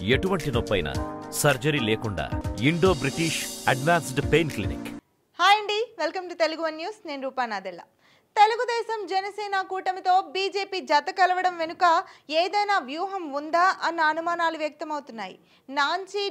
ఎటువంటి నొప్పైనా సర్జరీ లేకుండా Indo British advanced pain clinic. Hi అండి, welcome to Telugu one news. నేను రూపా నాదెల్ల. తెలుగుదేశం జనసేన కూటమితో బీజేపీ జత కలవడం వెనుక ఏదైనా వ్యూహం ఉందా అన్న అనుమానాలు వ్యక్తమవుతున్నాయి.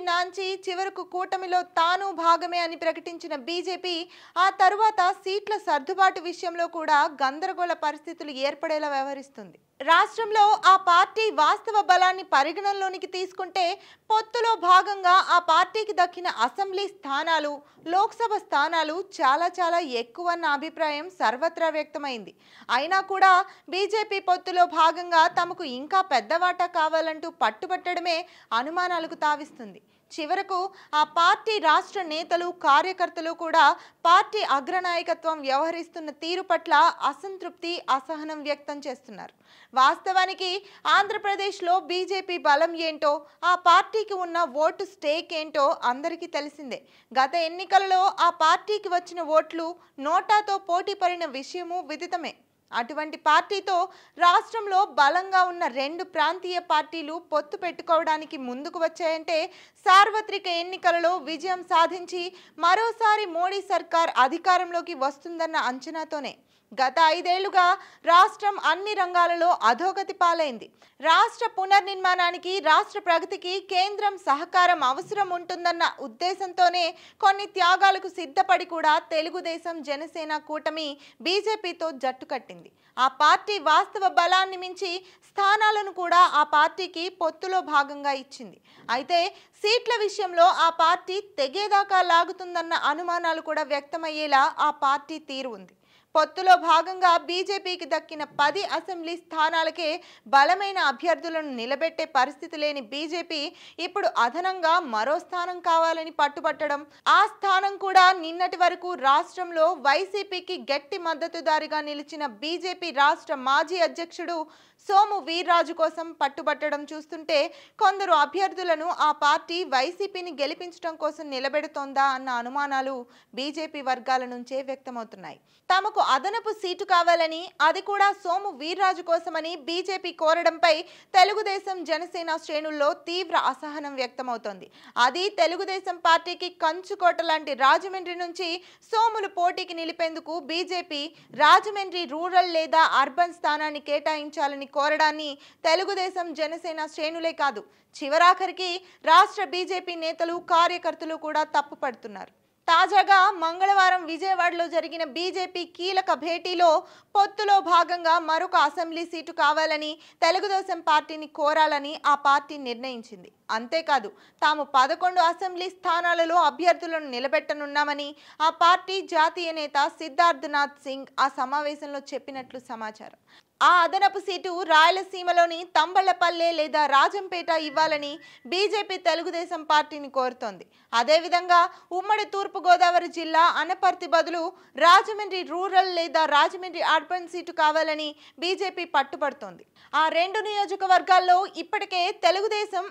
నాంచి చివరకు కూటమిలో తాను భాగమే అని ప్రకటించిన బీజేపీ ఆ తరువాత సీట్ల సర్దుబాటు విషయంలో కూడా గందరగోళ పరిస్థితులు ఏర్పడేలా వ్యవహరిస్తుంది. రాష్ట్రంలో ఆ పార్టీ వాస్తవ బలాన్ని పరిగణనలోనికి తీసుకుంటే పొత్తులో భాగంగా ఆ పార్టీకి దక్కిన అసెంబ్లీ స్థానాలు, లోక్సభ స్థానాలు చాలా ఎక్కువన్న అభిప్రాయం సర్వత్రా వ్యక్తమైంది. అయినా కూడా బీజేపీ పొత్తులో భాగంగా తమకు ఇంకా పెద్ద వాటా కావాలంటూ పట్టుబట్టడమే అనుమానాలకు తావిస్తుంది. చివరకు ఆ పార్టీ రాష్ట్ర నేతలు, కార్యకర్తలు కూడా పార్టీ అగ్రనాయకత్వం వ్యవహరిస్తున్న తీరు పట్ల అసంతృప్తి, అసహనం వ్యక్తం చేస్తున్నారు. వాస్తవానికి ఆంధ్రప్రదేశ్లో బీజేపీ బలం ఏంటో, ఆ పార్టీకి ఉన్న ఓటు స్టేక్ ఏంటో అందరికీ తెలిసిందే. గత ఎన్నికలలో ఆ పార్టీకి వచ్చిన ఓట్లు నోటాతో పోటీ పడిన విషయము విదితమే. అటువంటి పార్టీతో రాష్ట్రంలో బలంగా ఉన్న రెండు ప్రాంతీయ పార్టీలు పొత్తు పెట్టుకోవడానికి ముందుకు వచ్చాయంటే సార్వత్రిక ఎన్నికలలో విజయం సాధించి మరోసారి మోడీ సర్కార్ అధికారంలోకి వస్తుందన్న అంచనాతోనే. గత 5 ఏళ్లుగా రాష్ట్రం అన్ని రంగాలలో అధోగతి పాలైంది. రాష్ట్ర పునర్నిర్మాణానికి, రాష్ట్ర ప్రగతికి కేంద్రం సహకారం అవసరం ఉంటుందన్న ఉద్దేశంతోనే కొన్ని త్యాగాలకు సిద్ధపడి కూడా తెలుగుదేశం జనసేన కూటమి బీజేపీతో జట్టు కట్టింది. ఆ పార్టీ వాస్తవ బలాన్ని మించి స్థానాలను కూడా ఆ పార్టీకి పొత్తులో భాగంగా ఇచ్చింది. అయితే సీట్ల విషయంలో ఆ పార్టీ తెగేదాకా లాగుతుందన్న అనుమానాలు కూడా వ్యక్తమయ్యేలా ఆ పార్టీ తీరు ఉంది. పొత్తులో భాగంగా బీజేపీకి దక్కిన 10 అసెంబ్లీ స్థానాలకే బలమైన అభ్యర్థులను నిలబెట్టే పరిస్థితి లేని బీజేపీ ఇప్పుడు అదనంగా మరో స్థానం కావాలని పట్టుబట్టడం, ఆ స్థానం కూడా నిన్నటి వరకు రాష్ట్రంలో వైసీపీకి గట్టి మద్దతుదారిగా నిలిచిన బీజేపీ రాష్ట్ర మాజీ అధ్యక్షుడు సోము వీర్రాజు కోసం పట్టుబట్టడం చూస్తుంటే కొందరు అభ్యర్థులను ఆ పార్టీ వైసీపీని గెలిపించడం కోసం నిలబెడుతోందా అన్న అనుమానాలు బీజేపీ వర్గాల నుంచే వ్యక్తమవుతున్నాయి. తమకు అదనపు సీటు కావాలని, అది కూడా సోము వీర్రాజు కోసమని బీజేపీ కోరడంపై తెలుగుదేశం జనసేన శ్రేణుల్లో తీవ్ర అసహనం వ్యక్తమవుతోంది. అది తెలుగుదేశం పార్టీకి కంచుకోట లాంటి రాజమండ్రి నుంచి సోములు పోటీకి నిలిపేందుకు బీజేపీ రాజమండ్రి రూరల్ లేదా అర్బన్ స్థానాన్ని కేటాయించాలని కోరడాన్ని తెలుగుదేశం జనసేన శ్రేణులే కాదు, చివరాఖరికి రాష్ట్ర బీజేపీ నేతలు, కార్యకర్తలు కూడా తప్పుపడుతున్నారు. తాజాగా మంగళవారం విజయవాడలో జరిగిన బీజేపీ కీలక భేటీలో పొత్తులో భాగంగా మరొక అసెంబ్లీ సీటు కావాలని తెలుగుదేశం పార్టీని కోరాలని ఆ పార్టీ నిర్ణయించింది. అంతేకాదు, తాము 11 అసెంబ్లీ స్థానాలలో అభ్యర్థులను నిలబెట్టనున్నామని ఆ పార్టీ జాతీయ నేత సిద్ధార్థనాథ్ సింగ్ ఆ సమావేశంలో చెప్పినట్లు సమాచారం. ఆ అదనపు సీటు రాయలసీమలోని తంబళ్లపల్లె లేదా రాజంపేట ఇవ్వాలని బీజేపీ తెలుగుదేశం పార్టీని కోరుతోంది. అదేవిధంగా ఉమ్మడి తూర్పుగోదావరి జిల్లా అనపర్తి బదులు రాజమండ్రి రూరల్ లేదా రాజమండ్రి అర్బన్ సీటు కావాలని బీజేపీ పట్టుబడుతోంది. ఆ 2 నియోజకవర్గాల్లో ఇప్పటికే తెలుగుదేశం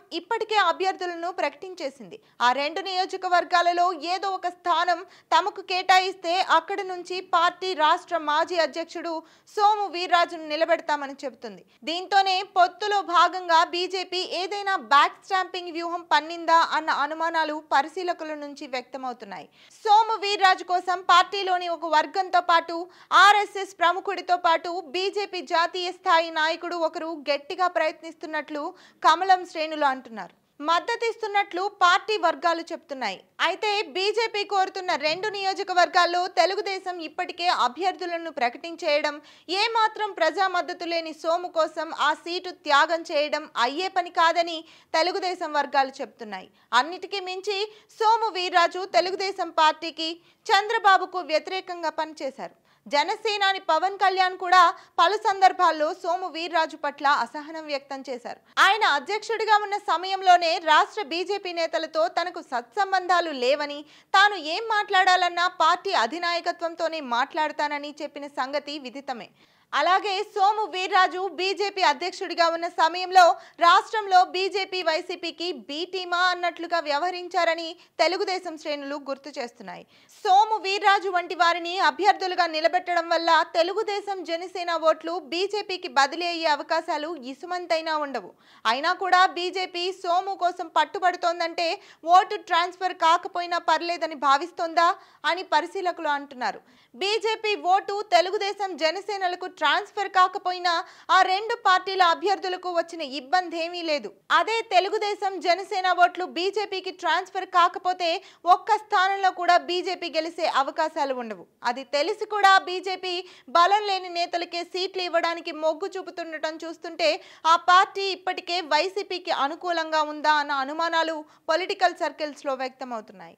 అభ్యర్థులను ప్రకటించేసింది. ఆ 2 నియోజకవర్గాలలో ఏదో ఒక స్థానం తమకు కేటాయిస్తే అక్కడి నుంచి పార్టీ రాష్ట్ర మాజీ అధ్యక్షుడు సోము వీర్రాజును నిలబెడతామని చెబుతుంది. దీంతోనే పొత్తులో భాగంగా బీజేపీ ఏదైనా బ్యాక్ స్టాంపింగ్ వ్యూహం పన్నిందా అన్న అనుమానాలు పరిశీలకుల నుంచి వ్యక్తమవుతున్నాయి. సోము వీర్రాజు కోసం పార్టీలోని ఒక వర్గంతో పాటు ఆర్ఎస్ఎస్ ప్రముఖుడితో పాటు బీజేపీ జాతీయ స్థాయి నాయకుడు ఒకరు గట్టిగా ప్రయత్నిస్తున్నట్లు కమలం శ్రేణులు అంటున్నారు. మద్దతిస్తున్నట్లు పార్టీ వర్గాలు చెప్తున్నాయి. అయితే బీజేపీ కోరుతున్న 2 నియోజకవర్గాల్లో తెలుగుదేశం ఇప్పటికే అభ్యర్థులను ప్రకటించేయడం, ఏమాత్రం ప్రజా మద్దతు లేని సోము కోసం ఆ సీటు త్యాగం చేయడం అయ్యే పని కాదని తెలుగుదేశం వర్గాలు చెప్తున్నాయి. అన్నిటికీ మించి సోము వీర్రాజు తెలుగుదేశం పార్టీకి, చంద్రబాబుకు వ్యతిరేకంగా పనిచేశారు. జనసేనాని పవన్ కళ్యాణ్ కూడా పలు సందర్భాల్లో సోము వీర్రాజు పట్ల అసహనం వ్యక్తం చేశారు. ఆయన అధ్యక్షుడిగా ఉన్న సమయంలోనే రాష్ట్ర బీజేపీ నేతలతో తనకు సత్సంబంధాలు లేవని, తాను ఏం మాట్లాడాలన్నా పార్టీ అధినాయకత్వంతోనే మాట్లాడతానని చెప్పిన సంగతి విదితమే. అలాగే సోము వీర్రాజు బీజేపీ అధ్యక్షుడిగా ఉన్న సమయంలో రాష్ట్రంలో బీజేపీ వైసీపీకి బి టీమా అన్నట్లుగా వ్యవహరించారని తెలుగుదేశం శ్రేణులు గుర్తు చేస్తున్నాయి. సోము వీర్రాజు వంటి వారిని అభ్యర్థులుగా నిలబెట్టడం వల్ల తెలుగుదేశం జనసేన ఓట్లు బీజేపీకి బదిలీ అయ్యే అవకాశాలు ఇసుమంతైనా ఉండవు. అయినా కూడా బీజేపీ సోము కోసం పట్టుబడుతోందంటే ఓటు ట్రాన్స్ఫర్ కాకపోయినా పర్లేదని భావిస్తోందా అని పరిశీలకులు అంటున్నారు. బీజేపీ ఓటు తెలుగుదేశం జనసేనలకు ట్రాన్స్ఫర్ కాకపోయినా ఆ రెండు పార్టీల అభ్యర్థులకు వచ్చిన ఇబ్బంది ఏమీ లేదు. అదే తెలుగుదేశం జనసేన ఓట్లు బీజేపీకి ట్రాన్స్ఫర్ కాకపోతే ఒక్క స్థానంలో కూడా బీజేపీ గెలిచే అవకాశాలు ఉండవు. అది తెలిసి కూడా బీజేపీ బలం లేని నేతలకే సీట్లు ఇవ్వడానికి మొగ్గు చూపుతుండటం చూస్తుంటే ఆ పార్టీ ఇప్పటికే వైసీపీకి అనుకూలంగా ఉందా అన్న అనుమానాలు పొలిటికల్ సర్కిల్స్ లో వ్యక్తమవుతున్నాయి.